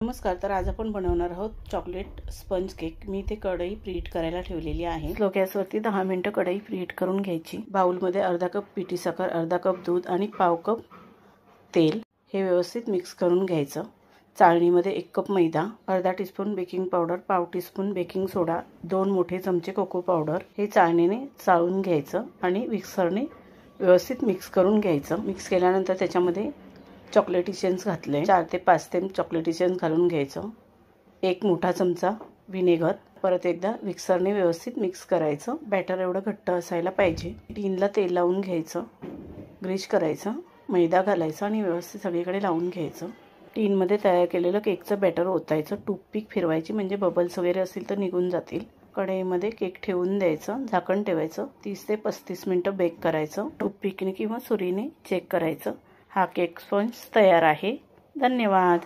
नमस्कार. तर आज आपण बनवणार आहोत चॉकलेट स्पंज केक. मी इथे कढई प्रीहीट करायला ठेवलेली आहे. स्लो गॅसवरती 10 मिनिटं कढई प्रीहीट करून घ्यायची. बाउलमध्ये अर्धा कप पिठी साखर, अर्धा कप दूध आणि पाव कप तेल हे व्यवस्थित मिक्स करून घ्यायचं. चाळणीमध्ये 1 कप मैदा, अर्धा टीस्पून बेकिंग पावडर, पाव टीस्पून बेकिंग सोडा, 2 मोठे चमचे कोको पावडर हे चाळणीने चाळून घ्यायचं आणि मिक्सरने व्यवस्थित मिक्स करून घ्यायचं. मिक्स केल्यानंतर त्याच्यामध्ये चॉकलेट इसेन्स घातले, 4 ते 5 थेंब चॉकलेट इसेन्स घालून घ्यायचं. 1 मोठा चमचा व्हिनेगर. परत एकदा मिक्सरने व्यवस्थित मिक्स करायचं. बॅटर एवढं घट्ट असायला पाहिजे. टीनला तेल लावून घ्यायचं, ग्रीस करायचं, मैदा घालायचा आणि व्यवस्थित सगळीकडे लावून घ्यायचं. टीनमध्ये तयार केलेलं केकचं बॅटर ओतायचं. टूथपिक फिरवायची म्हणजे बबल्स वगैरे असतील तर निघून जातील. कढईमध्ये केक ठेवून द्यायचं, झाकण ठेवायचं. 30 ते 35 मिनिटं बेक करायचं. टूथपिकने किंवा सुरीने चेक करायचं. हा केक स्पंज तयार आहे. धन्यवाद.